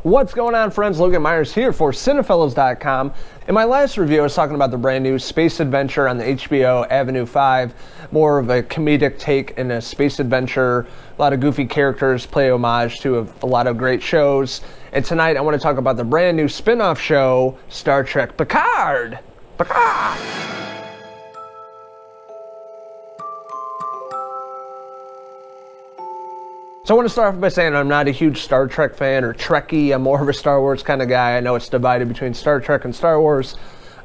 What's going on, friends? Logan Myerz here for Cinephellas.com. In my last review, I was talking about the brand new space adventure on the HBO Avenue 5, more of a comedic take in a space adventure. A lot of goofy characters play homage to a lot of great shows. And tonight, I want to talk about the brand new spin-off show, Star Trek Picard. Picard! So I want to start off by saying I'm not a huge Star Trek fan or Trekkie. I'm more of a Star Wars kind of guy. I know it's divided between Star Trek and Star Wars.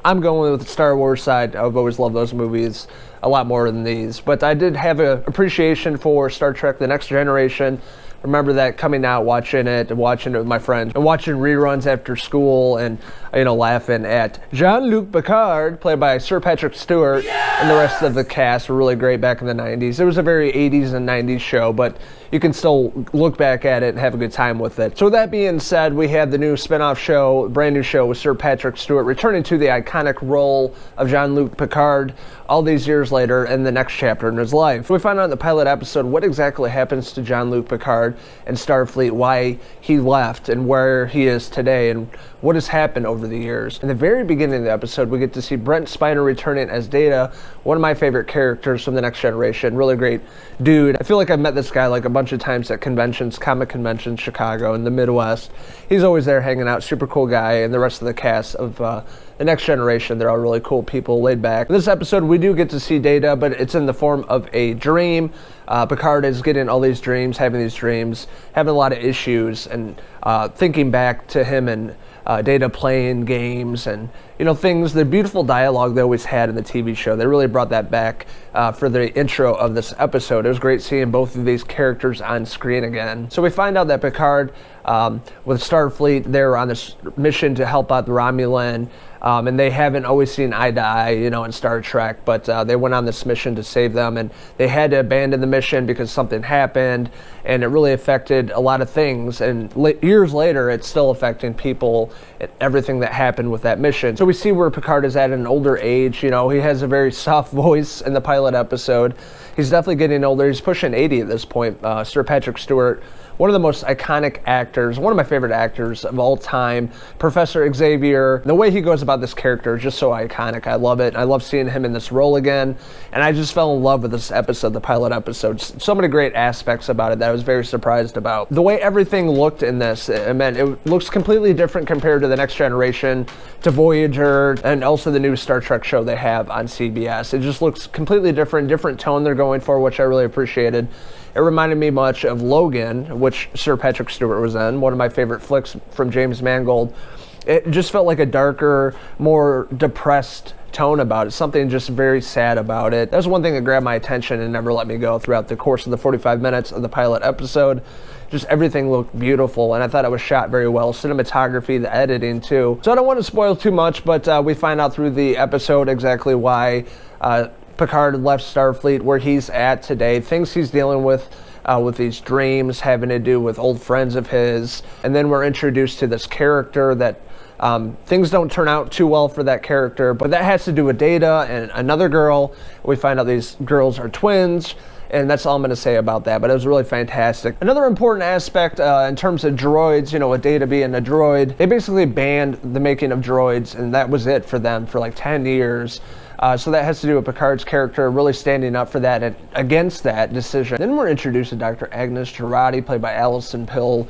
I'm going with the Star Wars side. I've always loved those movies a lot more than these. But I did have an appreciation for Star Trek The Next Generation. Remember that coming out, watching it with my friends, and watching reruns after school, and laughing at Jean-Luc Picard, played by Sir Patrick Stewart, and the rest of the cast were really great back in the 90s. It was a very 80s and 90s show, but you can still look back at it and have a good time with it. So with that being said, we have the new spin-off show, brand new show with Sir Patrick Stewart returning to the iconic role of Jean-Luc Picard all these years later in the next chapter in his life. We find out in the pilot episode what exactly happens to Jean-Luc Picard and Starfleet, why he left and where he is today, and what has happened over the years. In the very beginning of the episode, we get to see Brent Spiner returning as Data, one of my favorite characters from The Next Generation. Really great dude. I feel like I've met this guy like a bunch of times at conventions, comic conventions, Chicago, in the Midwest. He's always there hanging out, super cool guy, and the rest of the cast of The Next Generation, they're all really cool people, laid back. In this episode, we do get to see Data, but it's in the form of a dream. Picard is getting all these dreams, having a lot of issues, and thinking back to him and Data playing games and things, the beautiful dialogue they always had in the TV show. They really brought that back for the intro of this episode. It was great seeing both of these characters on screen again. So we find out that Picard, with Starfleet, they're on this mission to help out the Romulan, and they haven't always seen eye to eye, in Star Trek, but they went on this mission to save them, and they had to abandon the mission because something happened, and it really affected a lot of things, and years later, it's still affecting people and everything that happened with that mission. So we see where Picard is at an older age. He has a very soft voice in the pilot episode. He's definitely getting older. He's pushing 80 at this point. Sir Patrick Stewart, one of the most iconic actors, one of my favorite actors of all time, Professor Xavier. The way he goes about this character is just so iconic. I love it. I love seeing him in this role again, and I just fell in love with this episode, the pilot episode. So many great aspects about it that I was very surprised about. The way everything looked in this, it looks completely different compared to The Next Generation, to Voyager, and also the new Star Trek show they have on CBS. It just looks completely different tone they're going for, which I really appreciated. It reminded me much of Logan, which Sir Patrick Stewart was in, one of my favorite flicks from James Mangold. It just felt like a darker, more depressed tone about it, something just very sad about it. That was one thing that grabbed my attention and never let me go throughout the course of the 45 minutes of the pilot episode. Just everything looked beautiful, and I thought it was shot very well. Cinematography, the editing too. So I don't want to spoil too much, but we find out through the episode exactly why Picard left Starfleet, where he's at today, things he's dealing with these dreams having to do with old friends of his. And then we're introduced to this character that things don't turn out too well for that character, but that has to do with Data and another girl. We find out these girls are twins, and that's all I'm going to say about that, but it was really fantastic. Another important aspect in terms of droids, with Data being a droid, they basically banned the making of droids, and that was it for them for like 10 years. So that has to do with Picard's character really standing up for that and against that decision. Then we're introduced to Dr. Agnes Jurati, played by Alison Pill,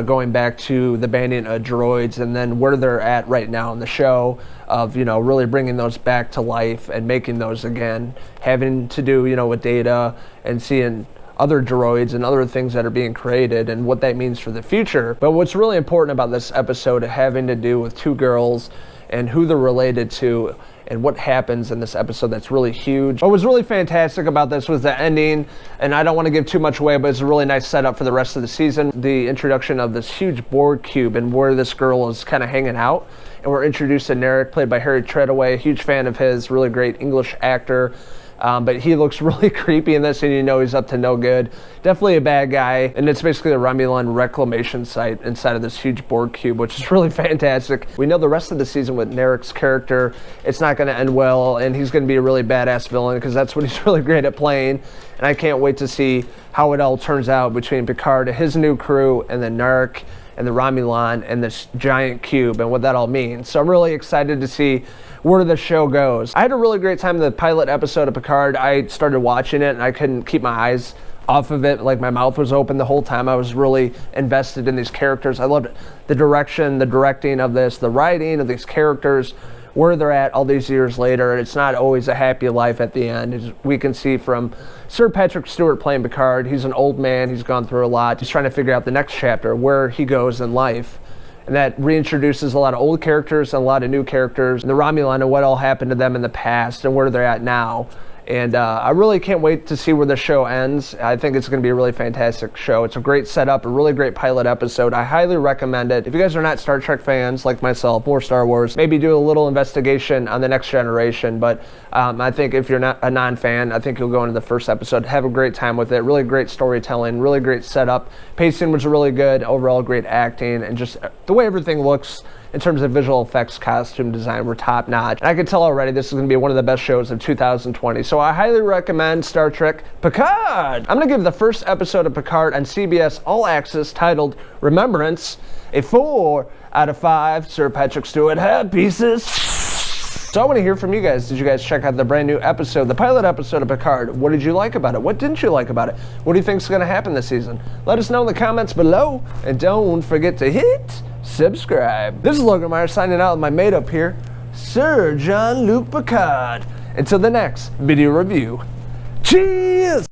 going back to the banning of droids, and then where they're at right now in the show of, really bringing those back to life and making those again, having to do, with Data and seeing other droids and other things that are being created and what that means for the future. But what's really important about this episode having to do with two girls and who they're related to and what happens in this episode that's really huge. What was really fantastic about this was the ending, and I don't want to give too much away, but it's a really nice setup for the rest of the season. The introduction of this huge board cube and where this girl is kind of hanging out. And we're introduced to Narek, played by Harry Treadaway, a huge fan of his, really great English actor. But he looks really creepy in this, and he's up to no good. Definitely a bad guy, and it's basically a Romulan reclamation site inside of this huge board cube, which is really fantastic. We know the rest of the season with Narek's character, it's not going to end well, and he's going to be a really badass villain because that's what he's really great at playing. And I can't wait to see how it all turns out between Picard and his new crew, and then Narek and the Romulan and this giant cube and what that all means. So I'm really excited to see where the show goes. I had a really great time in the pilot episode of Picard. I started watching it and I couldn't keep my eyes off of it. Like, my mouth was open the whole time. I was really invested in these characters. I loved the direction, the directing of this, the writing of these characters, where they're at all these years later. It's not always a happy life at the end. As we can see from Sir Patrick Stewart playing Picard, he's an old man, he's gone through a lot. He's trying to figure out the next chapter, where he goes in life. And that reintroduces a lot of old characters and a lot of new characters, and the Romulan and what all happened to them in the past and where they're at now. And I really can't wait to see where the show ends. I think it's going to be a really fantastic show. It's a great setup, a really great pilot episode. I highly recommend it. If you guys are not Star Trek fans like myself, or Star Wars, maybe do a little investigation on the Next Generation. But I think if you're not a non-fan, I think you'll go into the first episode, have a great time with it. Really great storytelling, really great setup. Pacing was really good. Overall, great acting, and just the way everything looks in terms of visual effects, costume design, were top notch. And I can tell already this is going to be one of the best shows of 2020. So I highly recommend Star Trek Picard. I'm going to give the first episode of Picard on CBS All Access, titled Remembrance, a 4 out of 5 Sir Patrick Stewart head pieces. So I want to hear from you guys. Did you guys check out the brand new episode, the pilot episode of Picard? What did you like about it? What didn't you like about it? What do you think is going to happen this season? Let us know in the comments below. And don't forget to hit subscribe. This is Logan Myerz signing out with my mate up here, Sir Jean-Luc Picard. Until the next video review. Cheers!